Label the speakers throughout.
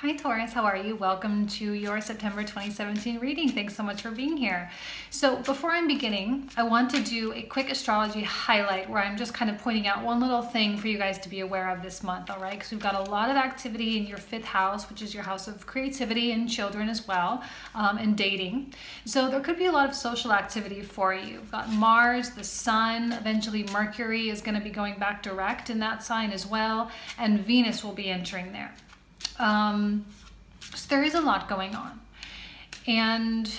Speaker 1: Hi Taurus, how are you? Welcome to your September 2017 reading. Thanks so much for being here. So before I'm beginning, I want to do a quick astrology highlight where I'm just kind of pointing out one little thing for you guys to be aware of this month, all right? Because we've got a lot of activity in your fifth house, which is your house of creativity and children as well, and dating. So there could be a lot of social activity for you. We've got Mars, the Sun, eventually Mercury is going to be going back direct in that sign as well, and Venus will be entering there. So there is a lot going on, and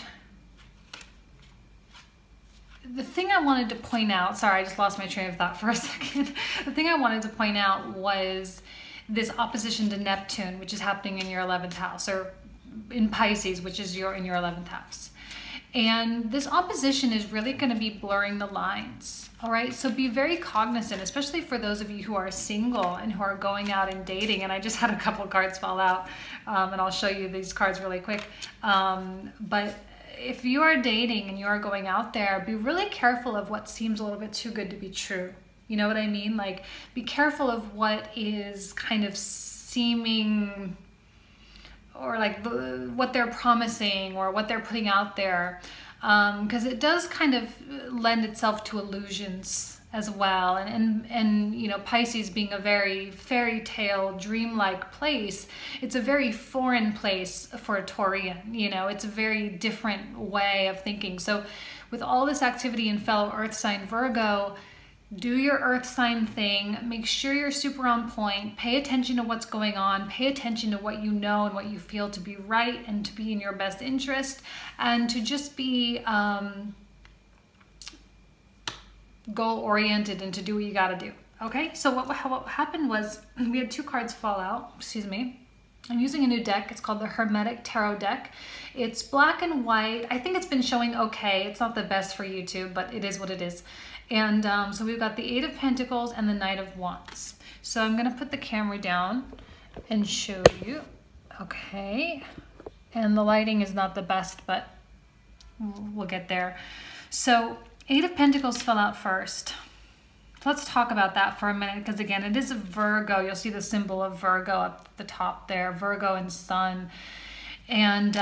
Speaker 1: the thing I wanted to point out, sorry, I just lost my train of thought for a second. The thing I wanted to point out was this opposition to Neptune, which is happening in your 11th house, or in Pisces, which is in your 11th house. And this opposition is really going to be blurring the lines. All right, so be very cognizant, especially for those of you who are single and who are going out and dating. And I just had a couple cards fall out, and I'll show you these cards really quick. But if you are dating and you are going out there, be really careful of what seems a little bit too good to be true. You know what I mean? Like, be careful of what is kind of seeming, or like what they're promising or what they're putting out there, because it does kind of lend itself to illusions as well. And you know, Pisces being a very fairy tale, dreamlike place, it's a very foreign place for a Taurian. You know, it's a very different way of thinking. So with all this activity in fellow Earth sign Virgo, do your Earth sign thing, make sure you're super on point, pay attention to what's going on, pay attention to what you know and what you feel to be right and to be in your best interest, and to just be goal-oriented and to do what you got to do. Okay, so what happened was we had two cards fall out, excuse me. I'm using a new deck. It's called the Hermetic Tarot deck. It's black and white. I think it's been showing okay. It's not the best for YouTube, but it is what it is. And so we've got the Eight of Pentacles and the Knight of Wands. So I'm going to put the camera down and show you. Okay. And the lighting is not the best, but we'll get there. So Eight of Pentacles fell out first. Let's talk about that for a minute, because again, it is a Virgo. You'll see the symbol of Virgo up the top there, Virgo and Sun. And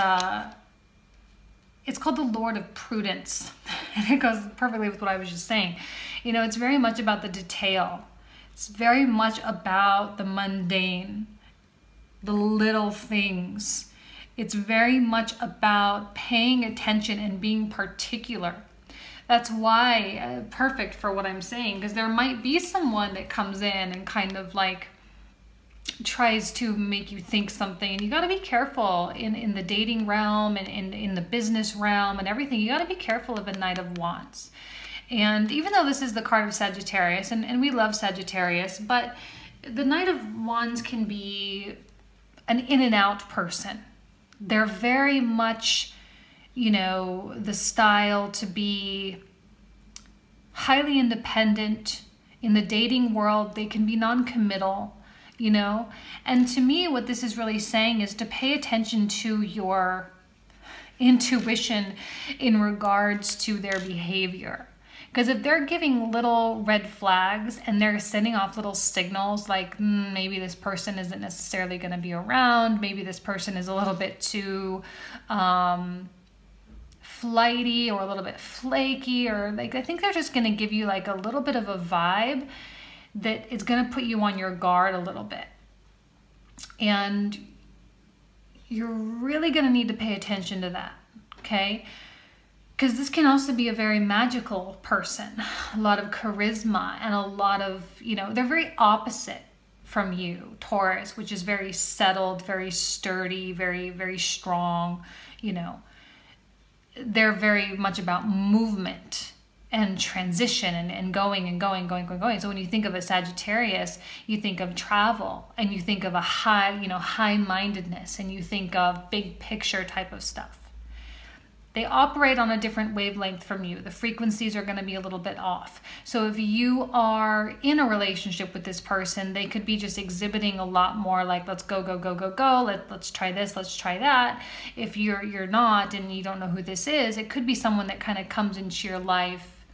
Speaker 1: it's called the Lord of Prudence. And it goes perfectly with what I was just saying. You know, it's very much about the detail. It's very much about the mundane, the little things. It's very much about paying attention and being particular. That's why perfect for what I'm saying, because there might be someone that comes in and kind of like tries to make you think something, and you got to be careful in the dating realm and in the business realm and everything. You got to be careful of a Knight of Wands. And even though this is the card of Sagittarius, and we love Sagittarius, but the Knight of Wands can be an in and out person. They're very much, you know, the style to be highly independent. In the dating world, they can be non-committal, you know. And to me, what this is really saying is to pay attention to your intuition in regards to their behavior. Because if they're giving little red flags and they're sending off little signals like maybe this person isn't necessarily going to be around, maybe this person is a little bit too flighty or a little bit flaky, or like, I think they're just going to give you like a little bit of a vibe that is going to put you on your guard a little bit. And you're really going to need to pay attention to that, okay? Because this can also be a very magical person, a lot of charisma and a lot of, you know, they're very opposite from you, Taurus, which is very settled, very sturdy, very, very strong, you know. They're very much about movement and transition and going and going. So when you think of a Sagittarius, you think of travel, and you think of a high, you know, high-mindedness, and you think of big picture type of stuff. They operate on a different wavelength from you. The frequencies are going to be a little bit off. So if you are in a relationship with this person, they could be just exhibiting a lot more like, let's go, go, go, go, go. Let's try this, let's try that. If you're not and you don't know who this is, it could be someone that kind of comes into your life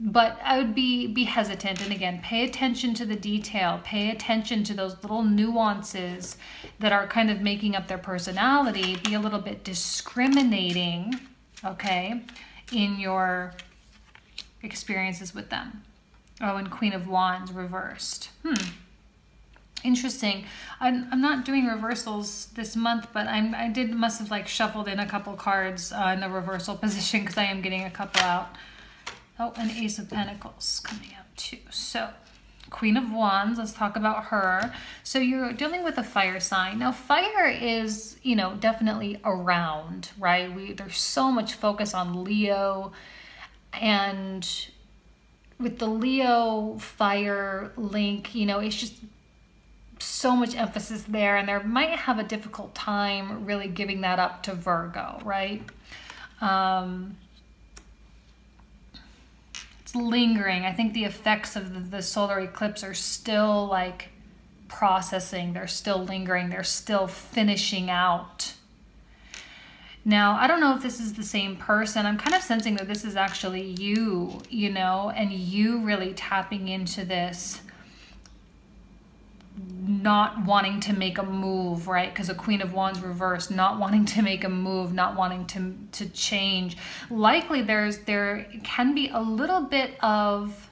Speaker 1: But I would be hesitant. And again, pay attention to the detail. Pay attention to those little nuances that are kind of making up their personality. Be a little bit discriminating, okay, in your experiences with them. Oh, and Queen of Wands reversed. Interesting. I'm not doing reversals this month, but must have like shuffled in a couple cards in the reversal position because I am getting a couple out. Oh, an Ace of Pentacles coming out too. So, Queen of Wands, let's talk about her. So you're dealing with a fire sign. Now, fire is, you know, definitely around, right? There's so much focus on Leo, and with the Leo fire link, you know, it's just so much emphasis there, and there might have a difficult time really giving that up to Virgo, right? It's lingering. I think the effects of the solar eclipse are still like processing. They're still lingering. They're still finishing out. Now, I don't know if this is the same person. I'm kind of sensing that this is actually you, you know, and you really tapping into this, not wanting to make a move, right? Because a Queen of Wands reversed, not wanting to make a move, not wanting to change. Likely there can be a little bit of,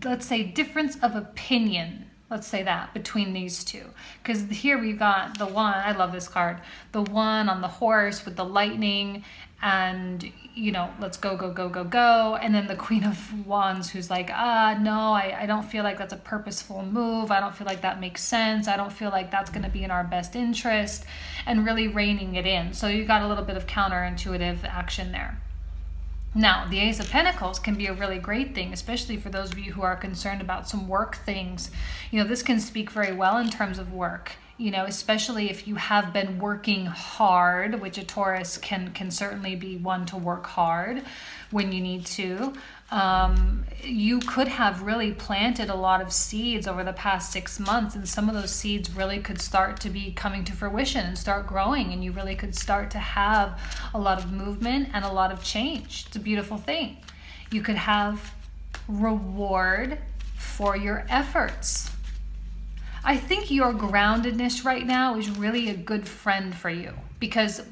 Speaker 1: let's say, difference of opinion. Let's say that between these two, because here we've got the one, I love this card, the one on the horse with the lightning, and you know, let's go, go, go, go, go. And then the Queen of Wands who's like, no, I don't feel like that's a purposeful move. I don't feel like that makes sense. I don't feel like that's going to be in our best interest, and really reining it in. So you got a little bit of counterintuitive action there. Now, the Ace of Pentacles can be a really great thing, especially for those of you who are concerned about some work things. You know, this can speak very well in terms of work, you know, especially if you have been working hard, which a Taurus can certainly be one to work hard when you need to. You could have really planted a lot of seeds over the past 6 months, and some of those seeds really could start to be coming to fruition and start growing, and you really could start to have a lot of movement and a lot of change. It's a beautiful thing. You could have reward for your efforts. I think your groundedness right now is really a good friend for you, because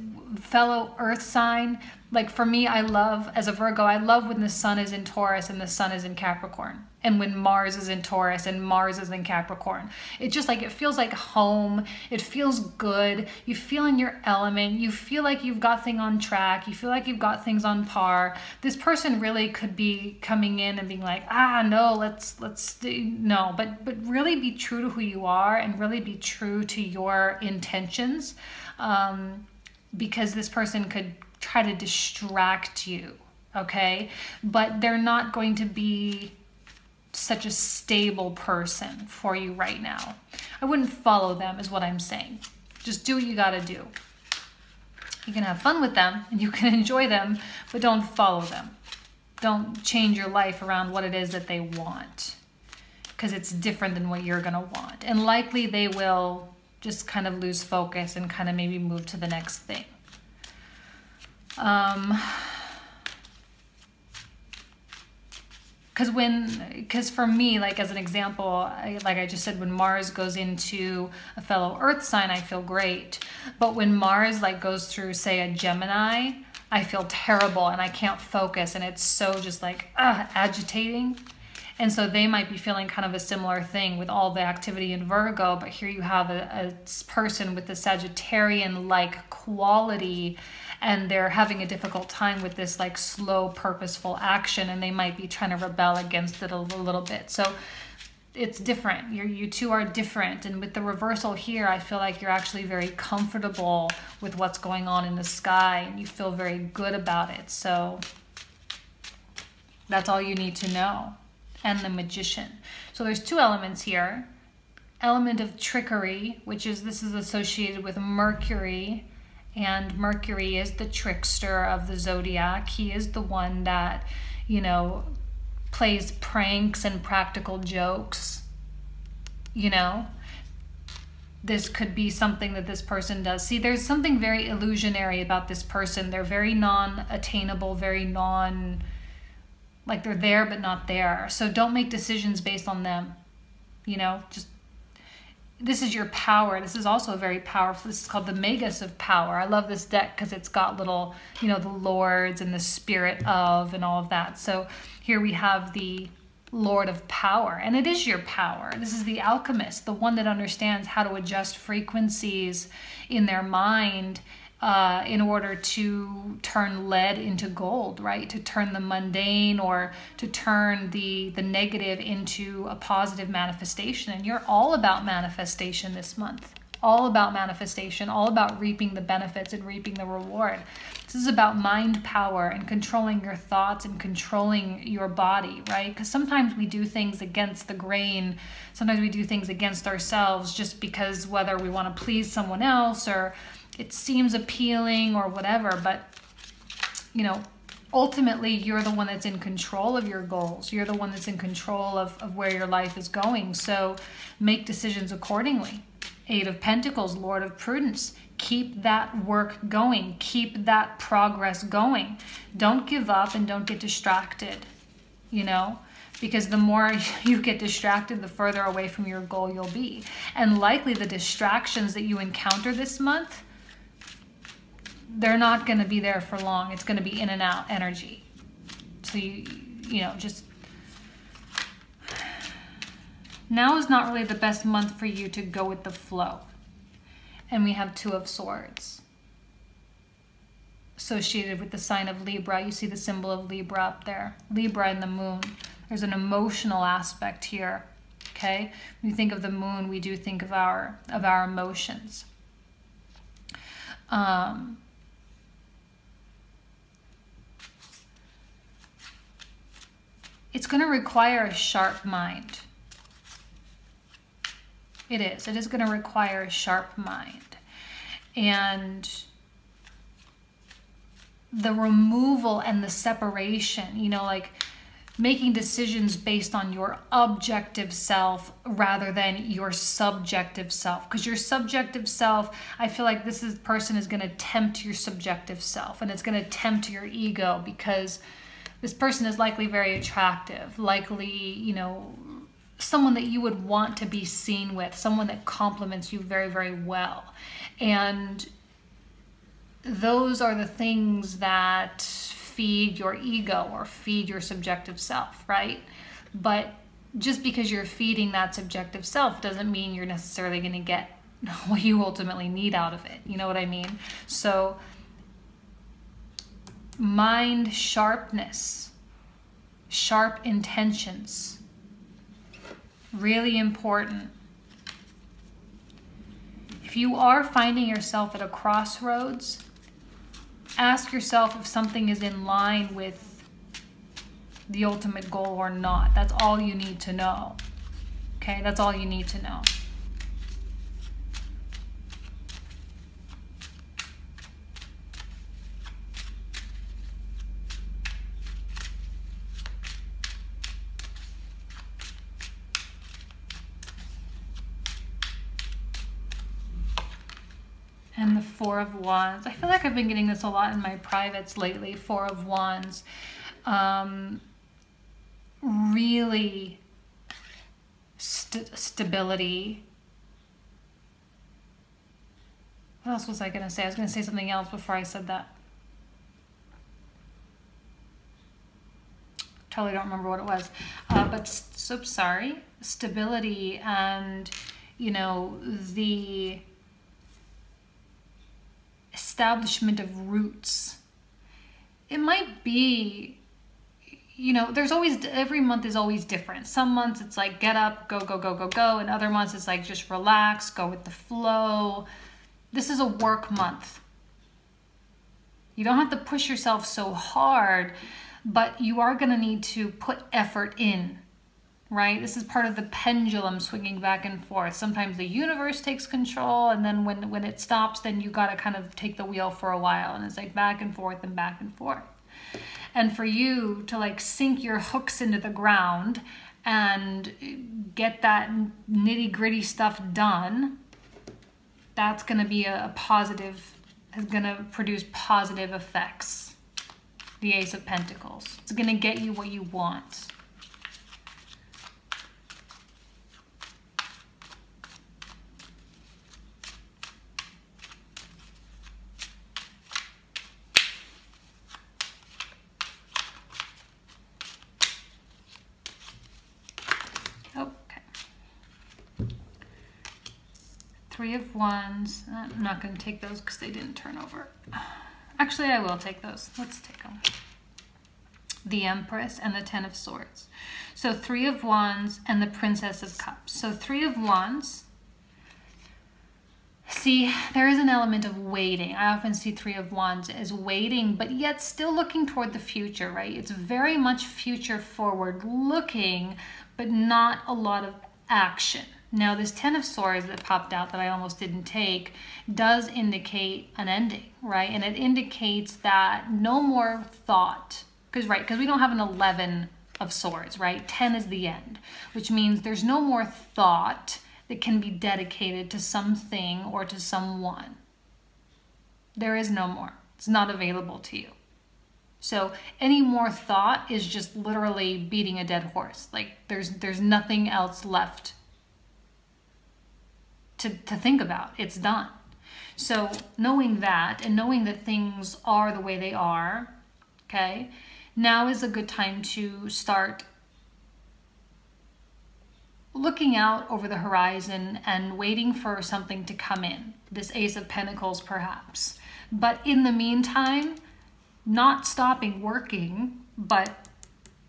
Speaker 1: fellow earth sign, like for me, I love, as a Virgo, I love when the sun is in Taurus and the sun is in Capricorn, and when Mars is in Taurus and Mars is in Capricorn. It just like, it feels like home. It feels good. You feel in your element. You feel like you've got things on track. You feel like you've got things on par. This person really could be coming in and being like, no, no, but really be true to who you are and really be true to your intentions. Because this person could try to distract you, okay? But they're not going to be such a stable person for you right now. I wouldn't follow them is what I'm saying. Just do what you gotta do. You can have fun with them and you can enjoy them, but don't follow them. Don't change your life around what it is that they want, because it's different than what you're gonna want. And likely they will just kind of lose focus and kind of maybe move to the next thing. Because for me, like as an example, like I just said, when Mars goes into a fellow earth sign, I feel great. But when Mars like goes through, say, a Gemini, I feel terrible and I can't focus, and it's so just like agitating. And so they might be feeling kind of a similar thing with all the activity in Virgo, but here you have a person with the Sagittarian-like quality, and they're having a difficult time with this like slow, purposeful action, and they might be trying to rebel against it a little bit. So it's different. You two are different. And with the reversal here, I feel like you're actually very comfortable with what's going on in the sky, and you feel very good about it. So that's all you need to know. And the Magician. So there's two elements here. Element of trickery, which is, this is associated with Mercury, and Mercury is the trickster of the zodiac. He is the one that, you know, plays pranks and practical jokes, you know. This could be something that this person does. See, there's something very illusionary about this person. They're very non-attainable, very like they're there but not there. So don't make decisions based on them. You know, just, this is your power. This is also very powerful. This is called the Magus of Power. I love this deck because it's got little, you know, the lords and the spirit of and all of that. So here we have the Lord of Power, and it is your power. This is the alchemist, the one that understands how to adjust frequencies in their mind in order to turn lead into gold, right? To turn the mundane or to turn the negative into a positive manifestation. And you're all about manifestation this month. All about manifestation, all about reaping the benefits and reaping the reward. This is about mind power and controlling your thoughts and controlling your body, right? Because sometimes we do things against the grain. Sometimes we do things against ourselves just because whether we want to please someone else or it seems appealing or whatever, but you know, ultimately you're the one that's in control of your goals. You're the one that's in control of where your life is going. So make decisions accordingly. Eight of Pentacles, Lord of Prudence. Keep that work going. Keep that progress going. Don't give up and don't get distracted, you know, because the more you get distracted, the further away from your goal you'll be. And likely the distractions that you encounter this month, they're not going to be there for long. It's going to be in and out energy. So you know, just now is not really the best month for you to go with the flow. And we have Two of Swords associated with the sign of Libra. You see the symbol of Libra up there. Libra and the moon. There's an emotional aspect here. Okay? When you think of the moon, we do think of our emotions. It's going to require a sharp mind. It is. It is going to require a sharp mind. And the removal and the separation, you know, like making decisions based on your objective self rather than your subjective self. Because your subjective self, I feel like this person is going to tempt your subjective self, and it's going to tempt your ego because this person is likely very attractive, likely, you know, someone that you would want to be seen with, someone that compliments you very, very well. And those are the things that feed your ego or feed your subjective self, right? But just because you're feeding that subjective self doesn't mean you're necessarily going to get what you ultimately need out of it. You know what I mean? So mind sharpness, sharp intentions, really important. If you are finding yourself at a crossroads, ask yourself if something is in line with the ultimate goal or not. That's all you need to know. Okay, that's all you need to know. And the Four of Wands. I feel like I've been getting this a lot in my privates lately. Four of Wands. Really stability. What else was I going to say? I was going to say something else before I said that. Totally don't remember what it was. But so sorry. Stability and, you know, the establishment of roots. It might be, you know, there's always, every month is always different. Some months it's like get up, go, go, go, go, go. And other months it's like just relax, go with the flow. This is a work month. You don't have to push yourself so hard, but you are going to need to put effort in. Right? This is part of the pendulum swinging back and forth. Sometimes the universe takes control, and then when it stops, then you got to kind of take the wheel for a while, and it's like back and forth and back and forth. And for you to like sink your hooks into the ground and get that nitty gritty stuff done, that's going to be a positive, is going to produce positive effects. the Ace of Pentacles. It's going to get you what you want. Three of Wands. I'm not going to take those because they didn't turn over. Actually, I will take those. Let's take them. The Empress and the Ten of Swords. So Three of Wands and the Princess of Cups. So Three of Wands. See, there is an element of waiting. I often see Three of Wands as waiting, but yet still looking toward the future, right? It's very much future forward looking, but not a lot of action. Now, this Ten of Swords that popped out that I almost didn't take does indicate an ending, right? And it indicates that no more thought, because we don't have an 11 of Swords, right? 10 is the end, which means there's no more thought that can be dedicated to something or to someone. There is no more. It's not available to you. So any more thought is just literally beating a dead horse. Like there's nothing else left to think about. It's done. So knowing that and knowing that things are the way they are, okay, now is a good time to start looking out over the horizon and waiting for something to come in. This Ace of Pentacles perhaps. But in the meantime, not stopping working, but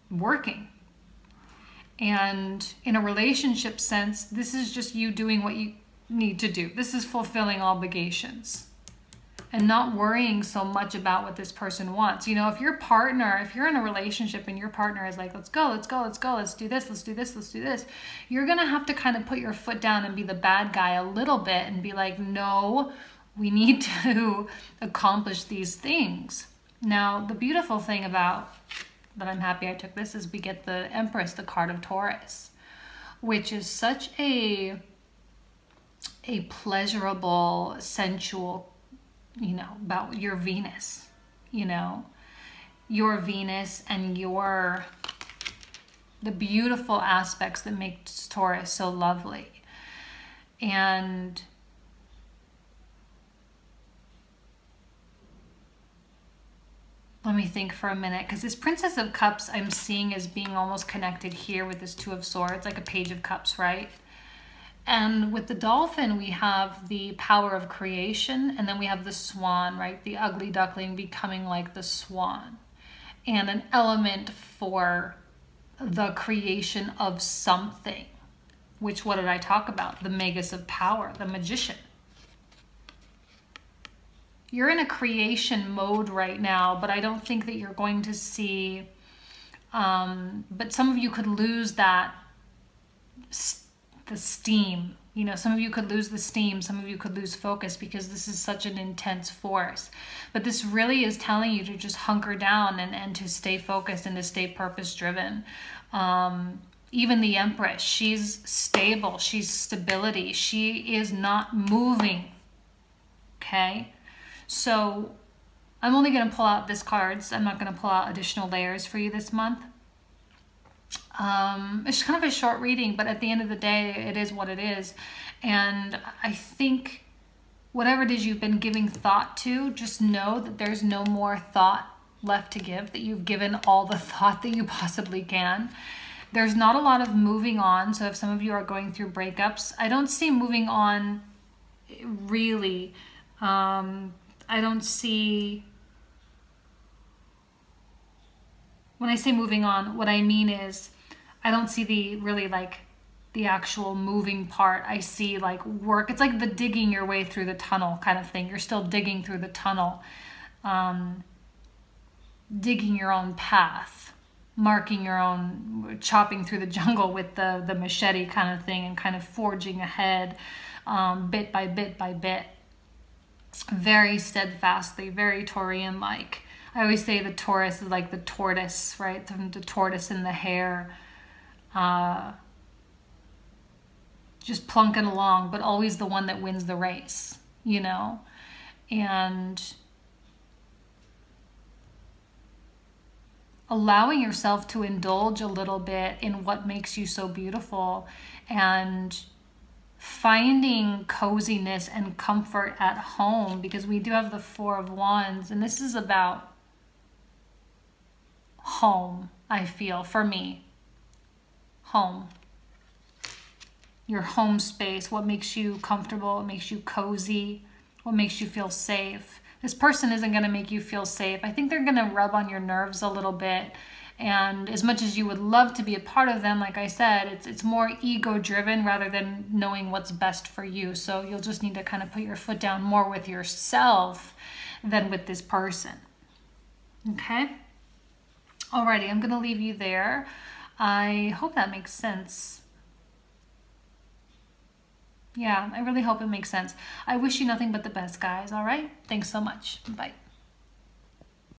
Speaker 1: working. And in a relationship sense, this is just you doing what you need to do. This is fulfilling obligations and not worrying so much about what this person wants. You know, if your partner, if you're in a relationship and your partner is like, let's go, let's go, let's go, let's do this, let's do this, let's do this, you're going to have to kind of put your foot down and be the bad guy a little bit and be like, no, we need to accomplish these things. Now, the beautiful thing about that, I'm happy I took this, is we get the Empress, the card of Taurus, which is such a pleasurable, sensual, you know, about your Venus, you know, your Venus and the beautiful aspects that make Taurus so lovely. And let me think for a minute, because this Princess of Cups I'm seeing as being almost connected here with this Two of Swords, like a Page of Cups, right? And with the dolphin, we have the power of creation, and then we have the swan, right? The ugly duckling becoming like the swan. And an element for the creation of something, which, what did I talk about? The Magus of Power, the magician. You're in a creation mode right now, but I don't think that you're going to see, but some of you could lose that the steam, you know, some of you could lose the steam, some of you could lose focus because this is such an intense force. But this really is telling you to just hunker down and to stay focused and to stay purpose driven. Even the Empress, she's stable, she's stability, she is not moving. Okay, so I'm only going to pull out this cards. I'm not going to pull out additional layers for you this month. It's kind of a short reading, but at the end of the day, it is what it is. And I think whatever it is you've been giving thought to, just know that there's no more thought left to give, that you've given all the thought that you possibly can. There's not a lot of moving on. So if some of you are going through breakups, I don't see moving on really. I don't see... When I say moving on, what I mean is I don't see the actual moving part. I see like work. It's like the digging your way through the tunnel kind of thing. You're still digging through the tunnel, digging your own path, marking your own, chopping through the jungle with the machete kind of thing and kind of forging ahead bit by bit by bit. Very steadfastly, very Taurian-like. I always say the Taurus is like the tortoise, right? The tortoise in the hare. Just plunking along, but always the one that wins the race, you know? And allowing yourself to indulge a little bit in what makes you so beautiful and finding coziness and comfort at home, because we do have the Four of Wands, and this is about home, I feel, for me. Home. Your home space, what makes you comfortable, what makes you cozy, what makes you feel safe. This person isn't going to make you feel safe. I think they're going to rub on your nerves a little bit. And as much as you would love to be a part of them, like I said, it's more ego driven rather than knowing what's best for you. So you'll just need to kind of put your foot down more with yourself than with this person. Okay? Alrighty, I'm going to leave you there. I hope that makes sense. Yeah, I really hope it makes sense. I wish you nothing but the best, guys. All right? Thanks so much. Bye.